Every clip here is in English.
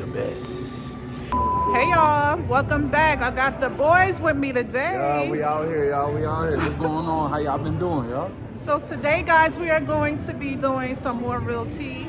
the best. Hey y'all, welcome back. I got the boys with me today. Yeah, we out here, y'all. We out here. What's going on? How y'all been doing, y'all? So today, guys, we are going to be doing some more real tea.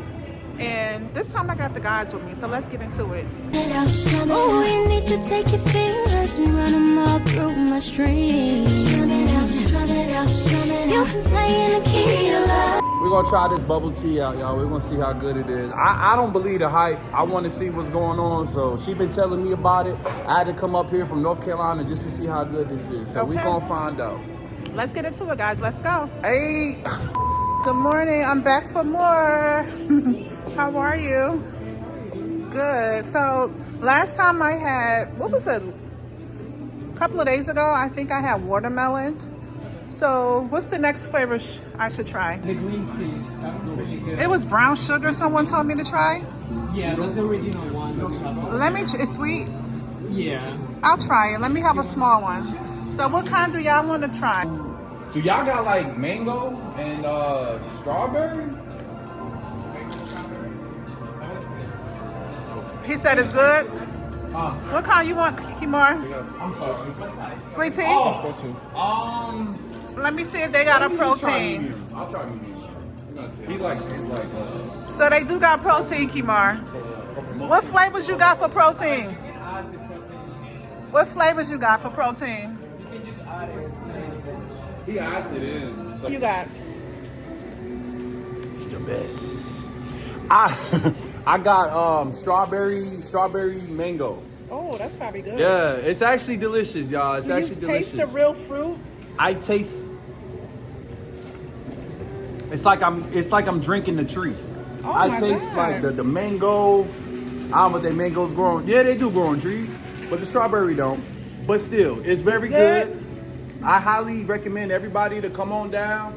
And this time I got the guys with me, so let's get into it. Oh, you need to take your fingers and run them all through my strings. Strum it out, strum it out, strum it out. You can play in the key of love. We're gonna try this bubble tea out, y'all. We're gonna see how good it is. I don't believe the hype. I want to see what's going on. So she been telling me about it. I had to come up here from North Carolina just to see how good this is. So we gonna find out. Let's get into it, guys. Let's go. Hey. Good morning. I'm back for more. How are you? Good. So last time I had, what was it? A couple of days ago, I think I had watermelon. So what's the next flavor I should try? The green tea. That was really good. It was brown sugar someone told me to try. Yeah, that's the original one. Let me, it's sweet. Yeah. I'll try it. Let me have a small one. So what kind do y'all want to try? Do y'all got like mango and strawberry? He said it's good. What kind you want, Kimar? I'm sorry. Sweet tea? Oh. Let me see if they got a protein. I'll try medium. He likes So they do got protein, Kimar. What flavors you got for protein? What flavors you got for protein? You can just add it. He adds it in. So. You got? It's the best. I got strawberry mango. Oh, that's probably good. Yeah, it's actually delicious, y'all. It's Do actually you delicious. taste the real fruit? I taste. It's like I'm drinking the tree. Oh I my taste God. like the mango. I don't know what they mangoes growing. Yeah, they do grow on trees, but the strawberry don't. But still, it's very It's good. I highly recommend everybody to come on down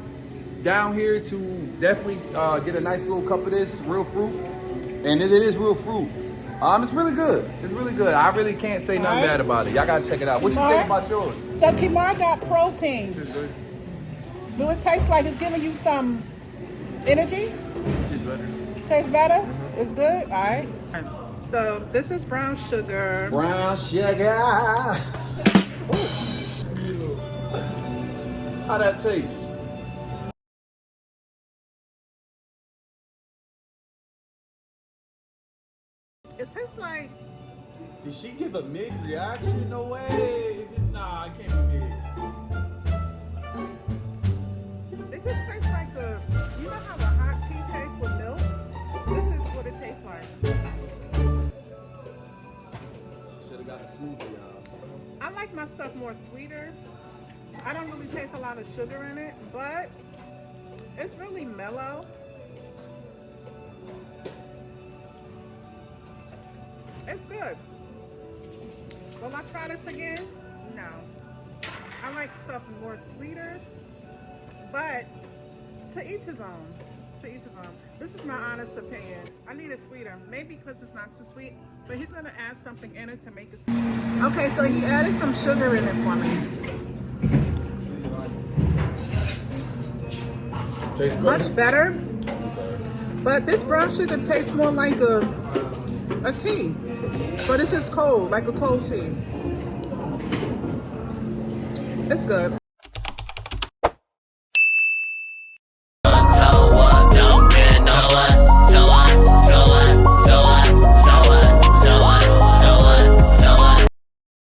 here to definitely get a nice little cup of this real fruit. And it is real fruit. It's really good. It's really good. I really can't say nothing bad about it. Y'all gotta check it out. What you think about yours? So Kimar got protein. Do it taste like it's giving you some energy? Tastes better. Tastes better? It's good? All right. So this is brown sugar. Brown sugar. How that taste? It tastes like, Did she give a mid reaction? No way. Is it? Nah, it can't be mid. it just tastes like you know how a hot tea tastes with milk? This is what it tastes like. Should have got a smoothie, y'all. I like my stuff more sweeter. I don't really taste a lot of sugar in it, but it's really mellow. It's good. Will I try this again? No. I like stuff more sweeter, but to each his own. To each his own. This is my honest opinion. I need it sweeter. Maybe because it's not too sweet, but he's gonna add something in it to make it sweet. Okay, so he added some sugar in it for me. Tastes Much better, but this brown sugar tastes more like a tea, but it's just cold, like a cold tea. It's good.